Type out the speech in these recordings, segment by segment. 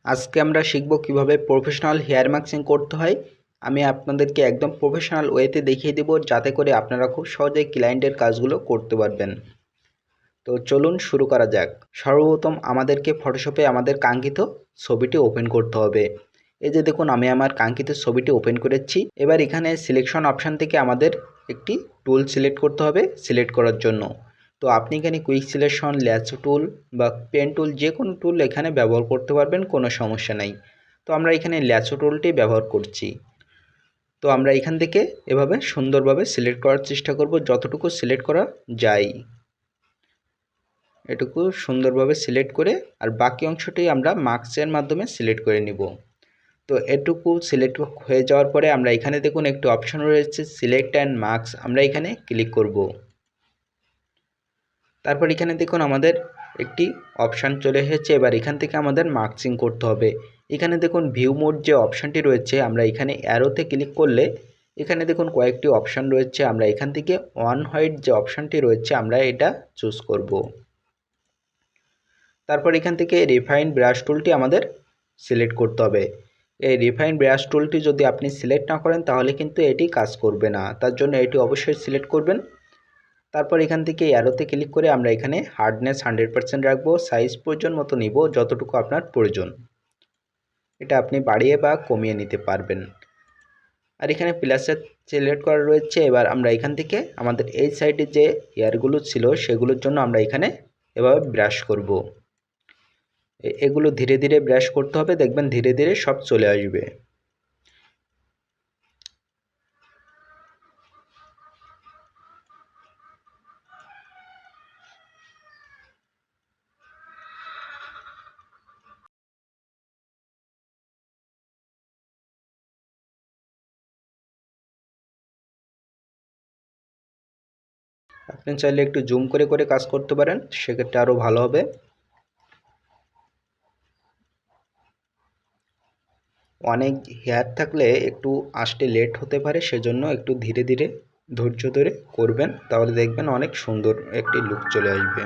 আজকে আমরা শিখব কিভাবে প্রফেশনাল হেয়ার মাস্কিং করতে হয়। আমি আপনাদেরকে একদম প্রফেশনাল ওয়েতে দেখিয়ে দেব, যাতে করে আপনারা খুব সহজেই ক্লায়েন্টের কাজগুলো করতে পারবেন। তো চলুন শুরু করা যাক। সর্বপ্রথম আমাদেরকে ফটোশপে আমাদের কাঙ্ক্ষিত ছবিটি ওপেন করতে হবে। এই যে দেখুন, আমি আমার কাঙ্ক্ষিত ছবিটি ওপেন করেছি। এবার এখানে সিলেকশন অপশান থেকে আমাদের একটি টুল সিলেক্ট করতে হবে সিলেক্ট করার জন্য। তো আপনি এখানে কুইক সিলেকশন, ল্যাসো টুল বা পেন টুল, যে কোনো টুল এখানে ব্যবহার করতে পারবেন, কোনো সমস্যা নাই। তো আমরা এখানে ল্যাসো টুলটি ব্যবহার করছি। তো আমরা এখান থেকে এভাবে সুন্দরভাবে সিলেক্ট করার চেষ্টা করব, যতটুকু সিলেক্ট করা যায় এটুকু সুন্দরভাবে সিলেক্ট করে, আর বাকি অংশটি আমরা মার্কসের মাধ্যমে সিলেক্ট করে নিব। তো এটুকু সিলেক্ট হয়ে যাওয়ার পরে আমরা এখানে দেখুন একটি অপশন রয়েছে সিলেক্ট অ্যান্ড মার্কস, আমরা এখানে ক্লিক করব। তারপর এখানে দেখুন আমাদের একটি অপশান চলে এসেছে। এবার এখান থেকে আমাদের মার্কসিং করতে হবে। এখানে দেখুন ভিউ মোড যে অপশানটি রয়েছে, আমরা এখানে অ্যারোতে ক্লিক করলে এখানে দেখুন কয়েকটি অপশান রয়েছে। আমরা এখান থেকে ওয়ান হোয়াইট যে অপশানটি রয়েছে, আমরা এটা চুজ করব। তারপর এখান থেকে রিফাইন ব্রাশ টুলটি আমাদের সিলেক্ট করতে হবে। এই রিফাইন ব্রাশ টুলটি যদি আপনি সিলেক্ট না করেন তাহলে কিন্তু এটি কাজ করবে না, তার জন্য এটি অবশ্যই সিলেক্ট করবেন। তারপর এখান থেকে অ্যারোতে ক্লিক করে আমরা এখানে হার্ডনেস 100% রাখবো, সাইজ প্রয়োজন মতো নিব, যতটুকু আপনার প্রয়োজন। এটা আপনি বাড়িয়ে বা কমিয়ে নিতে পারবেন। আর এখানে প্লাসের সিলেক্ট করা রয়েছে। এবার আমরা এখান থেকে আমাদের এই সাইডে যে হেয়ারগুলো ছিল সেগুলোর জন্য আমরা এখানে এভাবে ব্রাশ করব। এগুলো ধীরে ধীরে ব্রাশ করতে হবে, দেখবেন ধীরে ধীরে সব চলে আসবে। আপনি চাইলে একটু জুম করে করে কাজ করতে পারেন, সেক্ষেত্রে আরও ভালো হবে। অনেক হেয়ার থাকলে একটু আসতে লেট হতে পারে, সেজন্য একটু ধীরে ধীরে ধৈর্য ধরে করবেন, তাহলে দেখবেন অনেক সুন্দর একটি লুক চলে আসবে।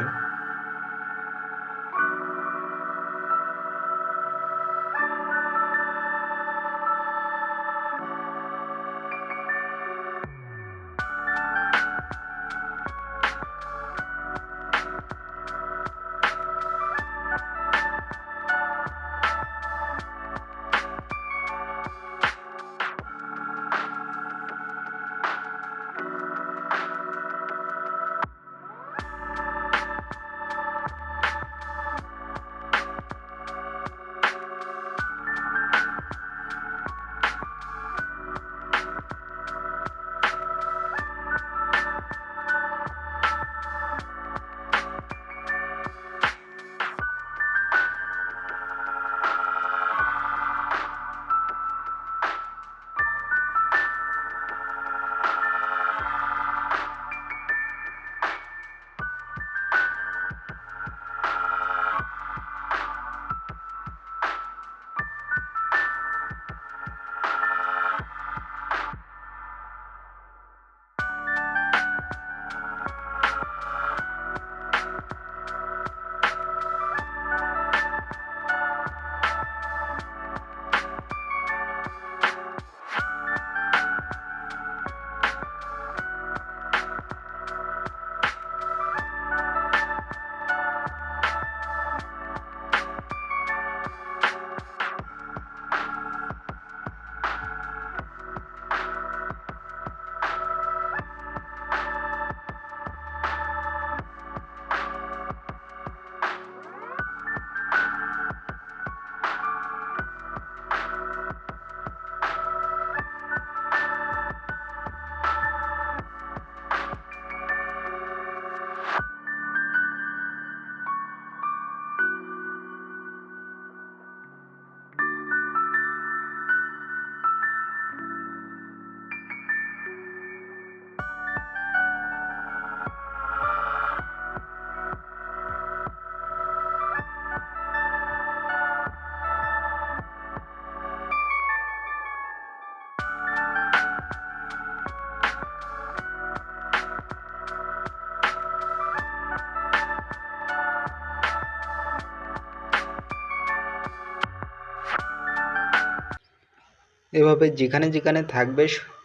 এভাবে যেখানে যেখানে থাকবে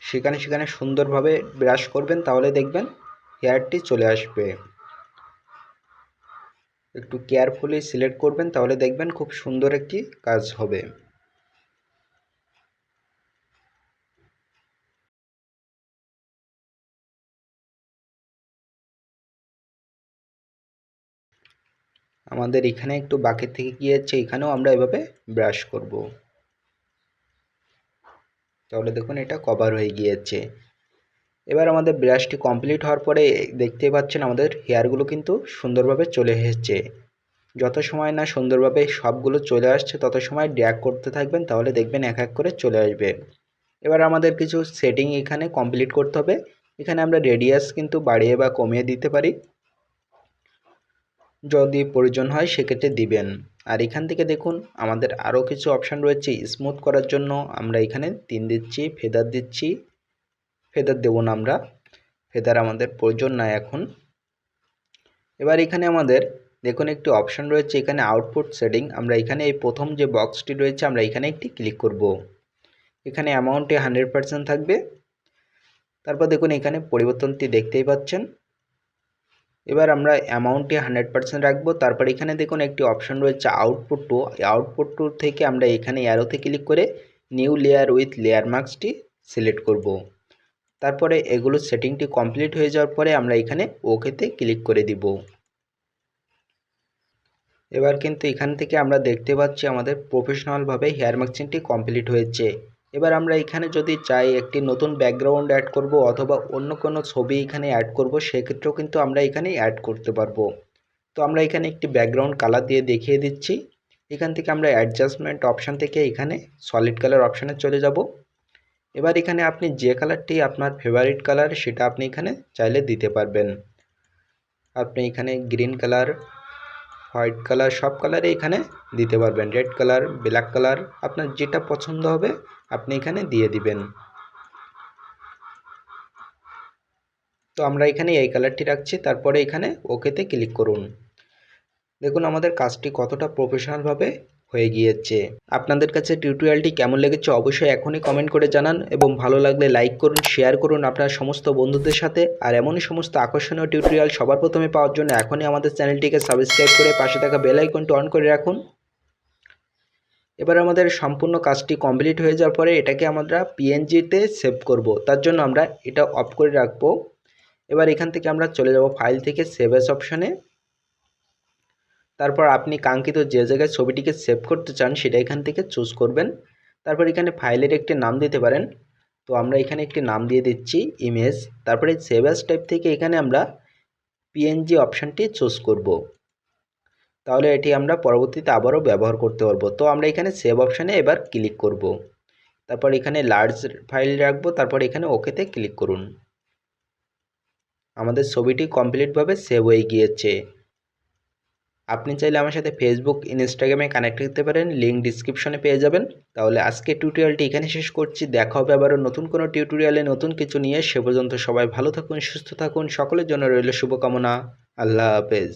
সেখানে সেখানে সুন্দরভাবে ব্রাশ করবেন, তাহলে দেখবেন হেয়ারটি চলে আসবে। একটু কেয়ারফুলি সিলেক্ট করবেন, তাহলে দেখবেন খুব সুন্দর একটি কাজ হবে। আমাদের এখানে একটু বাকি থেকে গিয়েছে, এখানেও আমরা এভাবে ব্রাশ করব, তাহলে দেখুন এটা কভার হয়ে গিয়েছে। এবার আমাদের ব্রাশটি কমপ্লিট হওয়ার পরে দেখতে পাচ্ছেন আমাদের হেয়ারগুলো কিন্তু সুন্দরভাবে চলে এসেছে। যত সময় না সুন্দরভাবে সবগুলো চলে আসছে তত সময় ড্র্যাগ করতে থাকবেন, তাহলে দেখবেন এক এক করে চলে আসবে। এবার আমাদের কিছু সেটিং এখানে কমপ্লিট করতে হবে। এখানে আমরা রেডিয়াস কিন্তু বাড়িয়ে বা কমিয়ে দিতে পারি, যদি প্রয়োজন হয় সেক্ষেত্রে দিবেন। আর এখান থেকে দেখুন আমাদের আরও কিছু অপশান রয়েছে। স্মুথ করার জন্য আমরা এখানে 3 দিচ্ছি, ফেদার দিচ্ছি। ফেদার দেবো না, আমরা ফেদার আমাদের প্রয়োজন নাই এখন। এবার এখানে আমাদের দেখুন একটি অপশান রয়েছে এখানে আউটপুট সেটিং। আমরা এখানে এই প্রথম যে বক্সটি রয়েছে আমরা এখানে একটি ক্লিক করব। এখানে অ্যামাউন্টে 100% থাকবে। তারপর দেখুন এখানে পরিবর্তনটি দেখতেই পাচ্ছেন। এবার আমরা অ্যামাউন্টে 100% রাখবো। তারপর এখানে দেখুন একটি অপশান রয়েছে আউটপুট টু। আউটপুট টু থেকে আমরা এখানে অ্যারোতে ক্লিক করে নিউ লেয়ার উইথ লেয়ার মাস্কটি সিলেক্ট করব। তারপরে এগুলো সেটিংটি কমপ্লিট হয়ে যাওয়ার পরে আমরা এখানে ওকেতে ক্লিক করে দিব। এবার কিন্তু এখান থেকে আমরা দেখতে পাচ্ছি আমাদের প্রফেশনালভাবে হেয়ার মাস্কিংটি কমপ্লিট হয়েছে। এবার আমরা এখানে যদি চাই একটি নতুন ব্যাকগ্রাউন্ড অ্যাড করব অথবা অন্য কোনো ছবি এখানে অ্যাড করব, সেক্ষেত্রেও কিন্তু আমরা এখানে অ্যাড করতে পারবো। তো আমরা এখানে একটি ব্যাকগ্রাউন্ড কালার দিয়ে দেখিয়ে দিচ্ছি। এখান থেকে আমরা অ্যাডজাস্টমেন্ট অপশান থেকে এখানে সলিড কালার অপশানে চলে যাব। এবার এখানে আপনি যে কালারটি আপনার ফেভারিট কালার সেটা আপনি এখানে চাইলে দিতে পারবেন। আপনি এখানে গ্রিন কালার, হোয়াইট কালার সব কালারে এখানে দিতে পারবেন। রেড কালার, ব্ল্যাক কালার আপনার যেটা পছন্দ হবে আপনি এখানে দিয়ে দিবেন। তো আমরা এখানে এই কালারটি রাখছি, তারপরে এখানে ওকেতে ক্লিক করুন। দেখুন আমাদের কাজটি কতটা প্রফেশনালভাবে হয়ে গিয়েছে। আপনাদের কাছে টিউটোরিয়ালটি কেমন লেগেছে অবশ্যই এখনই কমেন্ট করে জানান, এবং ভালো লাগলে লাইক করুন, শেয়ার করুন আপনার সমস্ত বন্ধুদের সাথে। আর এমনই সমস্ত আকর্ষণীয় টিউটোরিয়াল সবার প্রথমে পাওয়ার জন্য এখনই আমাদের চ্যানেলটিকে সাবস্ক্রাইব করে পাশে থাকা বেল আইকনটি অন করে রাখুন। এবার আমাদের সম্পূর্ণ কাজটি কমপ্লিট হয়ে যাওয়ার পরে এটাকে আমরা পিএনজিতে সেভ করব, তার জন্য আমরা এটা অফ করে রাখবো। এবার এখান থেকে আমরা চলে যাব ফাইল থেকে সেভ অ্যাজ অপশানে। তারপর আপনি কাঙ্ক্ষিত যে জায়গায় ছবিটিকে সেভ করতে চান সেটা এখান থেকে চুজ করবেন। তারপর এখানে ফাইলের একটি নাম দিতে পারেন। তো আমরা এখানে একটি নাম দিয়ে দিচ্ছি ইমেজ। তারপরে সেভ অ্যাজ টাইপ থেকে এখানে আমরা পিএনজি অপশানটি চুজ করব, তাহলে এটি আমরা পরবর্তীতে আবারও ব্যবহার করতে পারবো। তো আমরা এখানে সেভ অপশানে এবার ক্লিক করব। তারপর এখানে লার্জ ফাইল রাখবো, তারপর এখানে ওকেতে ক্লিক করুন। আমাদের ছবিটি কমপ্লিটভাবে সেভ হয়ে গিয়েছে। আপনি চাইলে আমার সাথে ফেসবুক, ইনস্টাগ্রামে কানেক্ট করতে পারেন, লিঙ্ক ডিসক্রিপশনে পেয়ে যাবেন। তাহলে আজকে টিউটোরিয়ালটি এখানে শেষ করছি। দেখা হবে আবারও নতুন কোনো টিউটোরিয়ালে নতুন কিছু নিয়ে। সে পর্যন্ত সবাই ভালো থাকুন, সুস্থ থাকুন। সকলের জন্য রইল শুভকামনা। আল্লাহ হাফেজ।